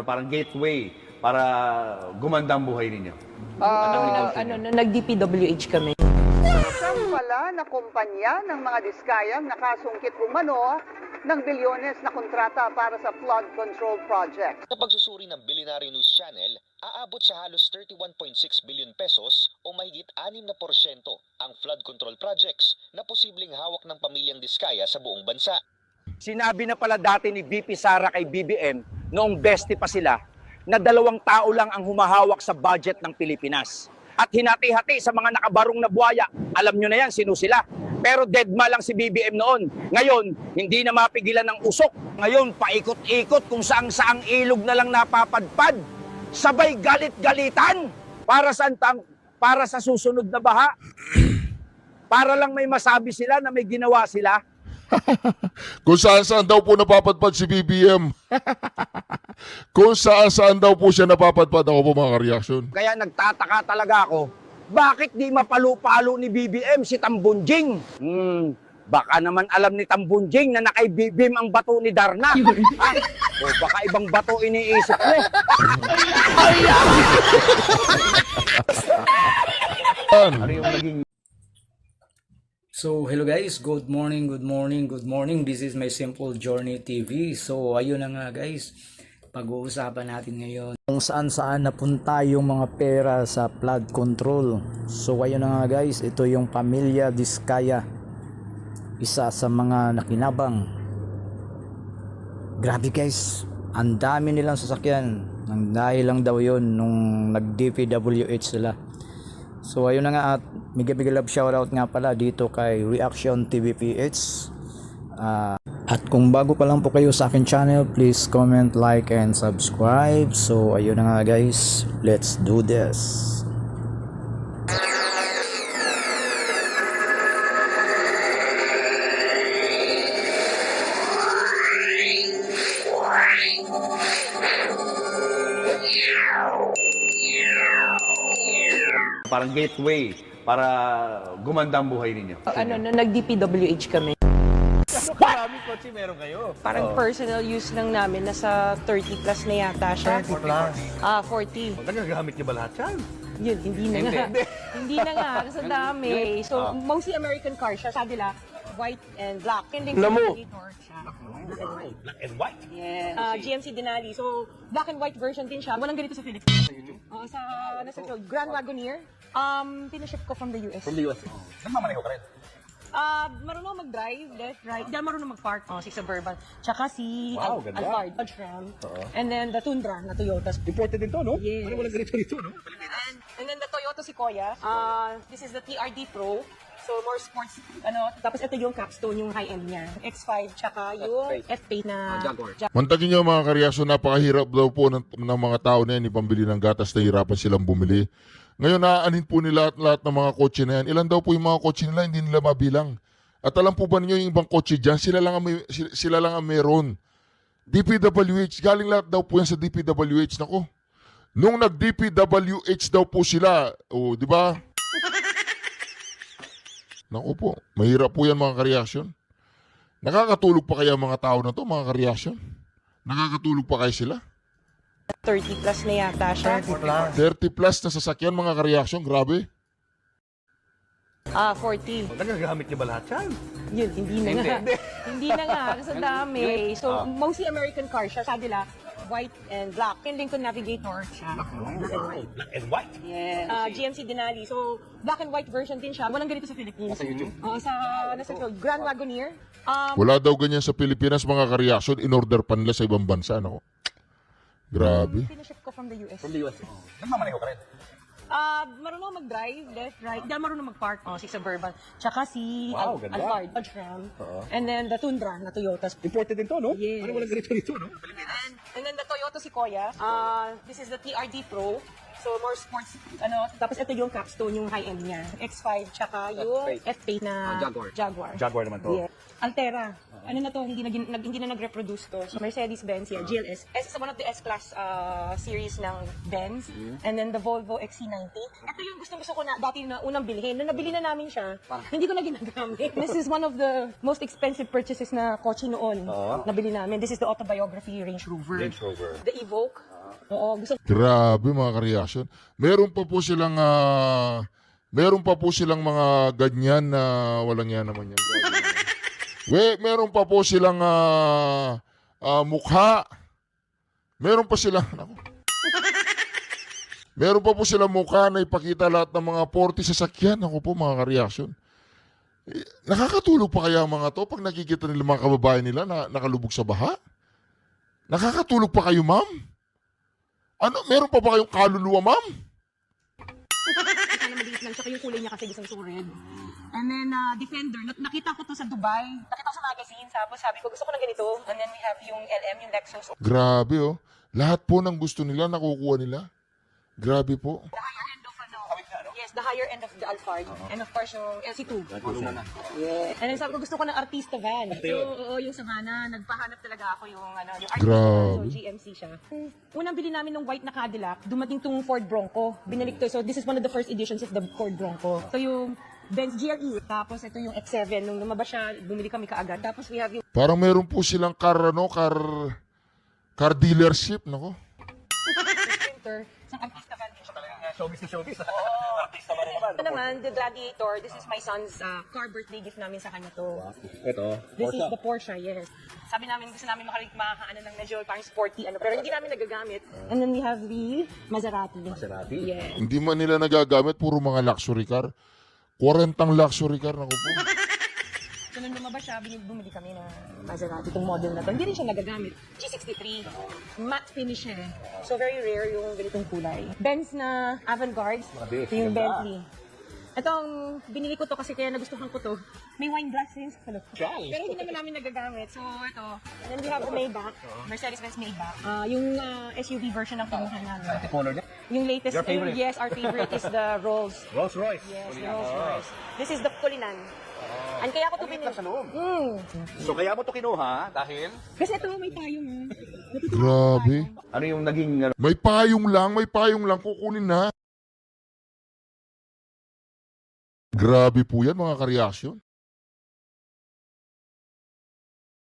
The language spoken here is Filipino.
Parang gateway para gumanda ang buhay ninyo. Nag-DPWH kami. Isang pala na kumpanya ng mga diskayang nakasungkit umano ng bilyones na kontrata para sa flood control project. Sa pagsusuri ng Billionaire News Channel, aabot sa halos 31.6 billion pesos o mahigit 6% ang flood control projects na posibleng hawak ng pamilyang Diskaya sa buong bansa. Sinabi na pala dati ni VP Sara kay BBM noong bestie pa sila na 2 tao lang ang humahawak sa budget ng Pilipinas. At hinati-hati sa mga nakabarong na buhaya. Alam nyo na yan, sino sila. Pero deadma lang si BBM noon. Ngayon, hindi na mapigilan ng usok. Ngayon, paikot-ikot kung saang-saang ilog na lang napapadpad. Sabay galit-galitan. Para sa susunod na baha. Para lang may masabi sila na may ginawa sila. Kung saan-saan daw po napapadpad si BBM. Kung saan-saan daw po siya napapadpad, ako po mga reaksyon. Kaya nagtataka talaga ako, bakit di mapalo-palo ni BBM si Tambunjing? Baka naman alam ni Tambunjing na nakay-BBM ang bato ni Darna. Ha? O baka ibang bato iniisip mo. Ano yung naging So, hello guys, good morning. This is my Simple Journey TV. So, ayun na nga guys, pag-uusapan natin ngayon kung saan napunta yung mga pera sa flood control. So, ayun na nga guys, ito yung pamilya Diskaya, isa sa mga nakinabang. Grabe guys, ang dami nilang sasakyan. Ang dahil lang daw yun nung nag-DPWH sila. So ayun na nga, at mega love shoutout nga pala dito kay Reaction TV PH. At kung bago pa lang po kayo sa akin channel, please comment, like, and subscribe. So ayun na nga guys, let's do this. parang gateway para gumanda ang buhay ninyo? Nag-DPWH kami. Ano karaming kotse meron kayo? Parang personal use lang namin, nasa 30 plus na yata siya. 30 plus. 40. Nagagamit niyo ba lahat yan? Yun, hindi na nga. Hindi na nga, kasi ang dami. So, mostly American car siya. Sabi nila, white and black. And then, Black and white? yes. GMC Denali. So, black and white version din siya. Walang ganito sa Philippines. Nasa Grand Wagoneer. Pinaship ko from the US. From the US. Nagmamaneho ka rin? Marunong mag-drive, left, right. Hindi marunong mag-park. Si Suburban. Tsaka si Ganda. Alphard, Dodge Ram. And then the Tundra na Toyota. Imported din to, no? Yes. Walang ganito dito, no? And then the Toyota Sequoia. This is the TRD Pro. So more sports, tapos ito yung capstone, yung high-end niya. X5, tsaka yung F8 na Jaguar. Mantagin nyo mga kareaksyon, napakahirap daw po ng mga tao na yan ipambili ng gatas na hirapan silang bumili. Ngayon, naaanin po nila lahat ng mga kotse na yan. Ilan daw po yung mga kotse nila, hindi nila mabilang. At alam po ba ninyo yung ibang kotse dyan, sila lang ang meron. DPWH, galing lahat daw po yan sa DPWH. Nako, nung nag-DPWH daw po sila, di ba? Naku po, mahirap po yan mga kareaksyon. Nakakatulog pa kaya mga tao na to, mga kareaksyon? Nakakatulog pa kaya sila? 30 plus na yata siya. 30 plus na sasakyan mga kareaksyon, grabe. 40. Nagagamit niyo ba lahat yan? Yun, hindi na nga. Hindi na nga, kasi ang dami. So, mostly American car siya. Sabi nila, white and black. And Lincoln Navigator siya. Black and white? Yes. GMC Denali. So, black and white version din siya. Walang ganito sa Philippines. Nasa YouTube? Nasa Grand Wagoneer. Wala daw ganyan sa Pilipinas mga kareaksyon, in-order pa nila sa ibang bansa. Nako. Grabe. Pinaship ko from the US. From the US. Nagmamaneho ka rin? Marunong mag-drive, left, right. Hindi marunong mag-park. Si Suburban. Tsaka si Ganda. Alphard, Dodge Ram. And then the Tundra na Toyota. Imported din to, no? Yes. Walang ganito dito, no? And then the Toyota Sequoia. This is the TRD Pro. So more sports, tapos ito yung capstone, yung high-end niya. X5, tsaka yung F8 na Jaguar. Jaguar naman to. Yeah. Altera. Ano na to, hindi na nag-reproduce to. So Mercedes-Benz yan, GLS. S is one of the S-Class series ng Benz. And then the Volvo XC90. Ito yung gusto ko na dati na unang bilhin. Nung nabili na namin siya, hindi ko na ginagamit. This is one of the most expensive purchases na kotse noon. Nabili namin. This is the autobiography Range Rover. Range Rover. The Evoque. Oo, gusto Grabe mga ka-reaction. Meron pa po silang mga ganyan na walang yan naman yan. Meron pa po silang mukha. Meron pa silang Meron pa po silang mukha na ipakita lahat ng mga 40 sasakyan. Ako po mga ka-reaction. Nakakatulog pa kaya ang mga to pag nakikita nila mga kababayan nila na nakalubog sa baha? Nakakatulog pa kayo, ma'am? Ano, meron pa ba kayong kaluluwa, ma'am? sana maliit lang. Tsaka yung kulay niya kasi gusto red. And then, Defender, nakita ko to sa Dubai. Nakita ko sa magazine. Sabi ko, gusto ko ng ganito. And then we have yung LM, yung Lexus. Grabe, oh. Lahat po ng gusto nila, nakukuha nila. Grabe po. The higher end of yes, the higher end of the Alphard. And of course, yung LC2. Yeah. And then sabi ko, gusto ko ng artista van. So, oo, yung Savannah, nagpahanap talaga ako yung artista Grabe. van. So, GMC siya. Unang bili namin ng white na Cadillac, dumating tong Ford Bronco. Binalik to. So, this is one of the first editions of the Ford Bronco. So, yung Benz GLE. Tapos, ito yung X7. Nung lumabas siya, bumili kami kaagad. Tapos, we have yung Parang meron po silang car dealership, nako. Sprinter. Isang artista van din siya. Showbiz na showbiz. Artista van naman. Ito naman, the Gladiator. This is my son's car birthday gift namin sa kanya to. Ito. This is the Porsche, yes. Sabi namin, gusto namin makakaano ng medyo parang sporty, pero hindi namin nagagamit. And then we have the Maserati. Yes. Hindi man nila nagagamit, puro mga luxury car. 40 luxury car, nako po. So, nung lumabas siya, bumili kami ng Maserati, itong model na to. Hindi rin siya nagagamit. G63. Matte finish siya eh. So, very rare yung ganitong kulay. Benz na avant-garde. Ito yung Bentley. Itong, binili ko to kasi kaya nagustuhan ko to. May wine glass rin sa loob. Pero hindi naman namin nagagamit. So, ito. And then we have the Maybach. Mercedes-Benz Maybach. Yung SUV version ng kinuha namin. Color niya? Yung latest. Your favorite? Yes, our favorite is the Rolls. Rolls Royce. Yes, the Rolls Royce. This is the Cullinan. And kaya ako ito binili. So kaya mo to kinuha dahil? Kasi ito, may payong. Grabe. Ano yung naging May payong lang, kukunin na. Grabe po yan mga ka-reaction.